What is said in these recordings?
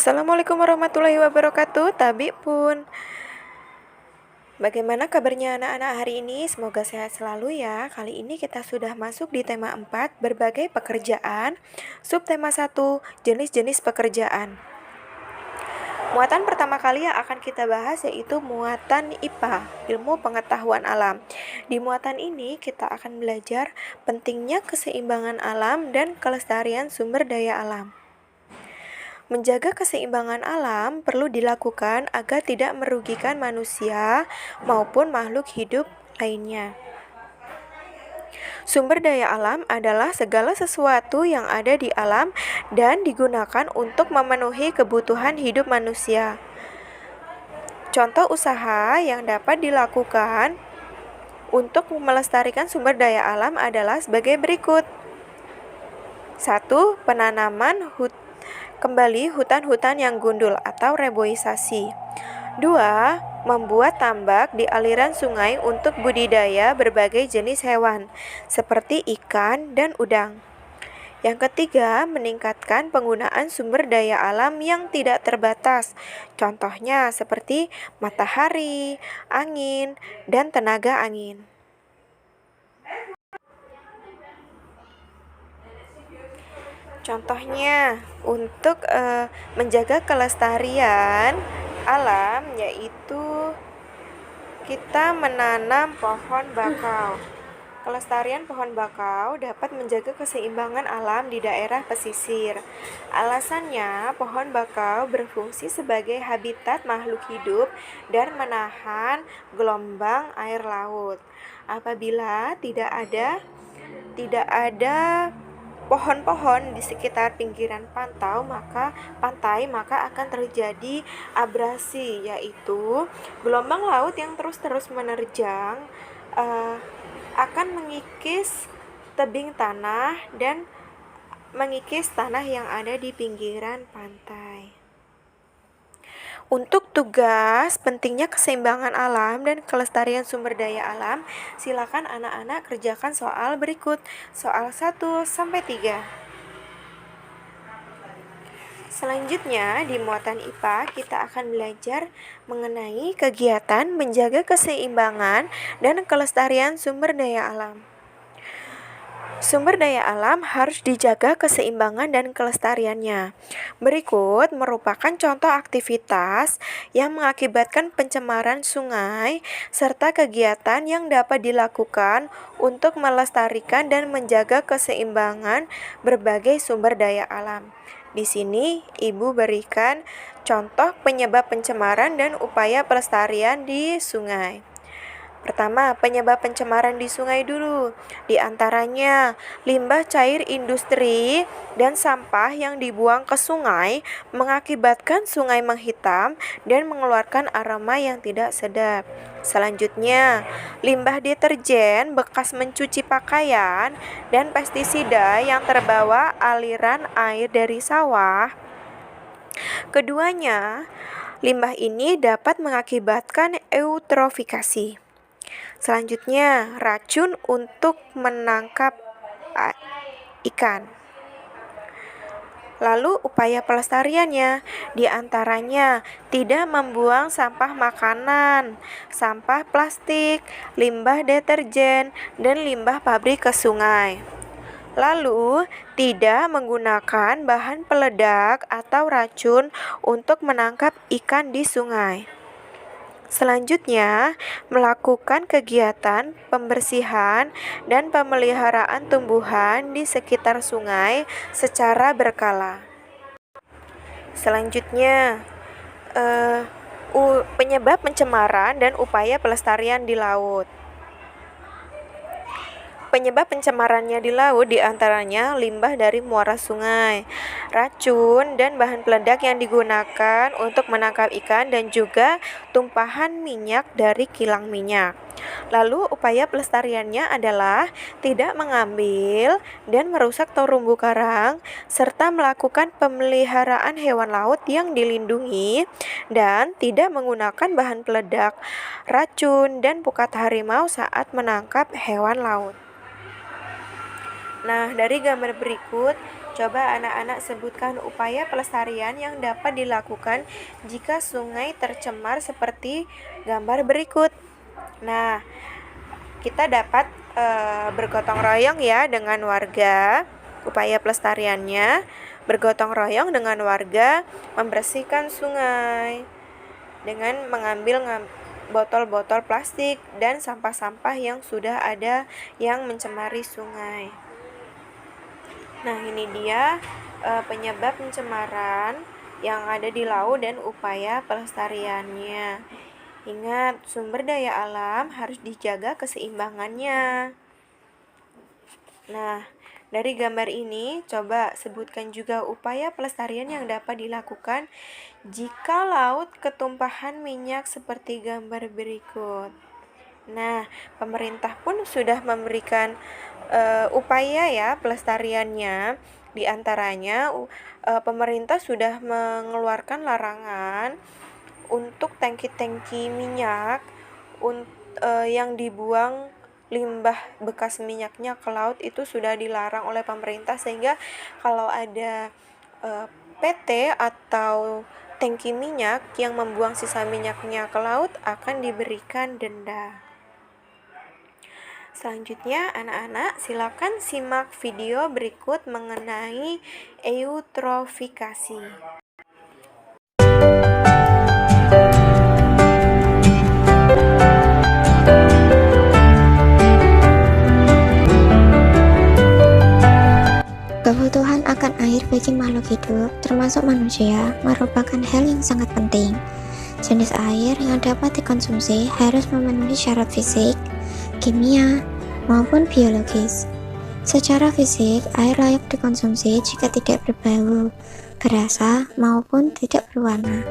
Assalamualaikum warahmatullahi wabarakatuh, Tabi pun. Bagaimana kabarnya anak-anak hari ini? Semoga sehat selalu ya. Kali ini kita sudah masuk di tema 4, berbagai pekerjaan. Subtema 1, jenis-jenis pekerjaan. Muatan pertama kali yang akan kita bahas yaitu muatan IPA, ilmu pengetahuan alam. Di muatan ini kita akan belajar pentingnya keseimbangan alam dan kelestarian sumber daya alam. Menjaga keseimbangan alam perlu dilakukan agar tidak merugikan manusia maupun makhluk hidup lainnya. Sumber daya alam adalah segala sesuatu yang ada di alam dan digunakan untuk memenuhi kebutuhan hidup manusia. Contoh usaha yang dapat dilakukan untuk melestarikan sumber daya alam adalah sebagai berikut. 1. Penanaman kembali hutan-hutan yang gundul atau reboisasi. 2. Membuat tambak di aliran sungai untuk budidaya berbagai jenis hewan, seperti ikan dan udang. Yang ketiga, meningkatkan penggunaan sumber daya alam yang tidak terbatas. Contohnya seperti matahari, angin, dan tenaga angin. Contohnya untuk menjaga kelestarian alam yaitu kita menanam pohon bakau. Kelestarian pohon bakau dapat menjaga keseimbangan alam di daerah pesisir. Alasannya, pohon bakau berfungsi sebagai habitat makhluk hidup dan menahan gelombang air laut. Apabila tidak ada pohon-pohon di sekitar pinggiran pantai maka akan terjadi abrasi, yaitu gelombang laut yang terus menerjang akan mengikis tebing tanah dan mengikis tanah yang ada di pinggiran pantai. Untuk tugas pentingnya keseimbangan alam dan kelestarian sumber daya alam, silakan anak-anak kerjakan soal berikut. Soal 1-3. Selanjutnya, di muatan IPA kita akan belajar mengenai kegiatan menjaga keseimbangan dan kelestarian sumber daya alam. Sumber daya alam harus dijaga keseimbangan dan kelestariannya. Berikut merupakan contoh aktivitas yang mengakibatkan pencemaran sungai serta kegiatan yang dapat dilakukan untuk melestarikan dan menjaga keseimbangan berbagai sumber daya alam. Di sini Ibu berikan contoh penyebab pencemaran dan upaya pelestarian di sungai. Pertama, penyebab pencemaran di sungai dulu. Di antaranya, limbah cair industri dan sampah yang dibuang ke sungai mengakibatkan sungai menghitam dan mengeluarkan aroma yang tidak sedap. Selanjutnya, limbah deterjen bekas mencuci pakaian dan pestisida yang terbawa aliran air dari sawah. Keduanya, limbah ini dapat mengakibatkan eutrofikasi. Selanjutnya, racun untuk menangkap ikan. Lalu upaya pelestariannya, diantaranya tidak membuang sampah makanan, sampah plastik, limbah deterjen, dan limbah pabrik ke sungai. Lalu, tidak menggunakan bahan peledak atau racun untuk menangkap ikan di sungai. Selanjutnya, melakukan kegiatan pembersihan dan pemeliharaan tumbuhan di sekitar sungai secara berkala. Selanjutnya, penyebab pencemaran dan upaya pelestarian di laut. Penyebab pencemarannya di laut diantaranya limbah dari muara sungai, racun dan bahan peledak yang digunakan untuk menangkap ikan, dan juga tumpahan minyak dari kilang minyak. Lalu upaya pelestariannya adalah tidak mengambil dan merusak terumbu karang, serta melakukan pemeliharaan hewan laut yang dilindungi, dan tidak menggunakan bahan peledak, racun, dan pukat harimau saat menangkap hewan laut. Nah, dari gambar berikut, Coba anak-anak sebutkan upaya pelestarian yang dapat dilakukan jika sungai tercemar seperti gambar berikut. Nah, kita dapat bergotong royong ya dengan warga. Upaya pelestariannya bergotong royong dengan warga membersihkan sungai dengan mengambil botol-botol plastik dan sampah-sampah yang sudah ada yang mencemari sungai. Nah, ini dia penyebab pencemaran yang ada di laut dan upaya pelestariannya. Ingat, sumber daya alam harus dijaga keseimbangannya. Nah, dari gambar ini, coba sebutkan juga upaya pelestarian yang dapat dilakukan jika laut ketumpahan minyak seperti gambar berikut. Nah, pemerintah pun sudah memberikan upaya ya pelestariannya. Di antaranya, pemerintah sudah mengeluarkan larangan untuk tangki-tangki minyak yang dibuang limbah bekas minyaknya ke laut itu sudah dilarang oleh pemerintah, sehingga kalau ada PT atau tangki minyak yang membuang sisa minyaknya ke laut akan diberikan denda. Selanjutnya, anak-anak silakan simak video berikut mengenai eutrofikasi. Kebutuhan akan air bagi makhluk hidup, termasuk manusia, merupakan hal yang sangat penting. Jenis air yang dapat dikonsumsi harus memenuhi syarat fisik, kimia, maupun biologis. Secara fisik, air layak dikonsumsi jika tidak berbau, berasa, maupun tidak berwarna.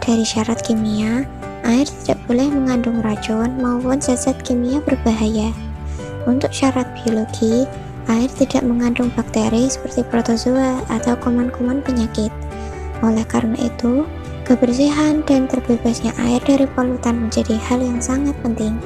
Dari syarat kimia, air tidak boleh mengandung racun maupun zat-zat kimia berbahaya. Untuk syarat biologi, air tidak mengandung bakteri seperti protozoa atau kuman-kuman penyakit. Oleh karena itu, kebersihan dan terbebasnya air dari polutan menjadi hal yang sangat penting.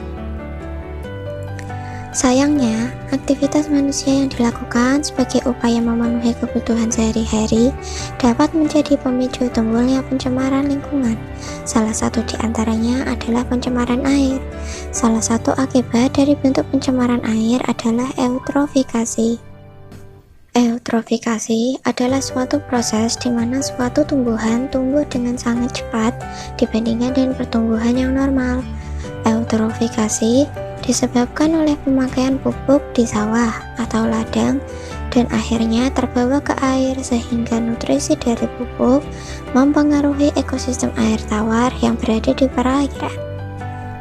Sayangnya, aktivitas manusia yang dilakukan sebagai upaya memenuhi kebutuhan sehari-hari dapat menjadi pemicu timbulnya pencemaran lingkungan. Salah satu di antaranya adalah pencemaran air. Salah satu akibat dari bentuk pencemaran air adalah eutrofikasi. Eutrofikasi adalah suatu proses di mana suatu tumbuhan tumbuh dengan sangat cepat dibandingkan dengan pertumbuhan yang normal. Eutrofikasi disebabkan oleh pemakaian pupuk di sawah atau ladang dan akhirnya terbawa ke air sehingga nutrisi dari pupuk mempengaruhi ekosistem air tawar yang berada di perairan.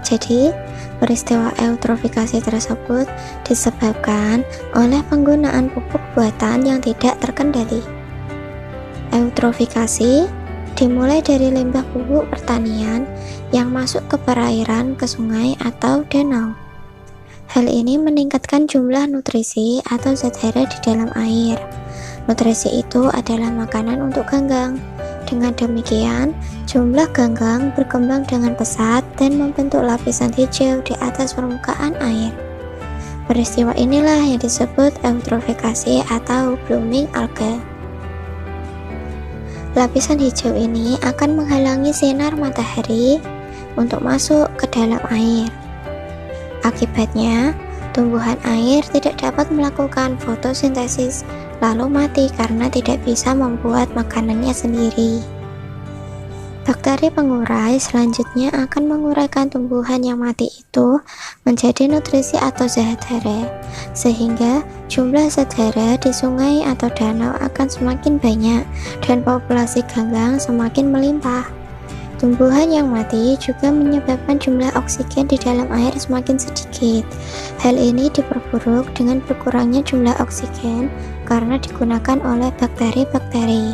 Jadi, peristiwa eutrofikasi tersebut disebabkan oleh penggunaan pupuk buatan yang tidak terkendali. Eutrofikasi dimulai dari limbah pupuk pertanian yang masuk ke perairan, ke sungai atau danau. Hal ini meningkatkan jumlah nutrisi atau zat hara di dalam air. Nutrisi itu adalah makanan untuk ganggang. Dengan demikian, jumlah ganggang berkembang dengan pesat dan membentuk lapisan hijau di atas permukaan air. Peristiwa inilah yang disebut eutrofikasi atau blooming alga. Lapisan hijau ini akan menghalangi sinar matahari untuk masuk ke dalam air. Akibatnya, tumbuhan air tidak dapat melakukan fotosintesis, lalu mati karena tidak bisa membuat makanannya sendiri. Bakteri pengurai selanjutnya akan menguraikan tumbuhan yang mati itu menjadi nutrisi atau zat hara, sehingga jumlah zat hara di sungai atau danau akan semakin banyak dan populasi ganggang semakin melimpah. Tumbuhan yang mati juga menyebabkan jumlah oksigen di dalam air semakin sedikit. Hal ini diperburuk dengan berkurangnya jumlah oksigen karena digunakan oleh bakteri-bakteri.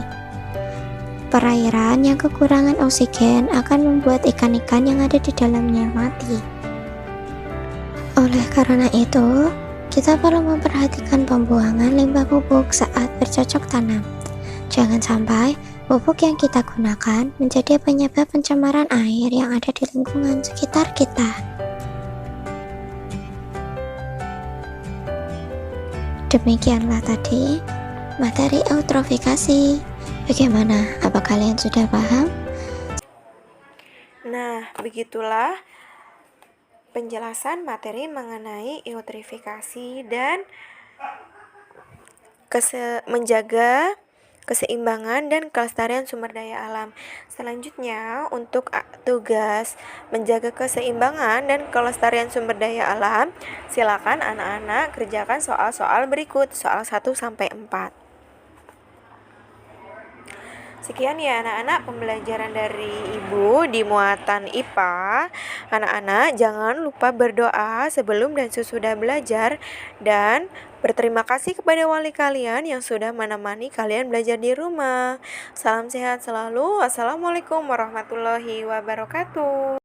Perairan yang kekurangan oksigen akan membuat ikan-ikan yang ada di dalamnya mati. Oleh karena itu, kita perlu memperhatikan pembuangan limbah pupuk saat bercocok tanam. Jangan sampai pupuk yang kita gunakan menjadi penyebab pencemaran air yang ada di lingkungan sekitar kita. Demikianlah tadi materi eutrofikasi. Bagaimana? Apa kalian sudah paham? Nah, begitulah penjelasan materi mengenai eutrofikasi dan menjaga keseimbangan dan kelestarian sumber daya alam. Selanjutnya, untuk tugas menjaga keseimbangan dan kelestarian sumber daya alam, silakan anak-anak kerjakan soal-soal berikut, soal 1 sampai 4. Sekian ya anak-anak pembelajaran dari Ibu di muatan IPA. Anak-anak jangan lupa berdoa sebelum dan sesudah belajar dan berterima kasih kepada wali kalian yang sudah menemani kalian belajar di rumah. Salam sehat selalu. Wassalamualaikum warahmatullahi wabarakatuh.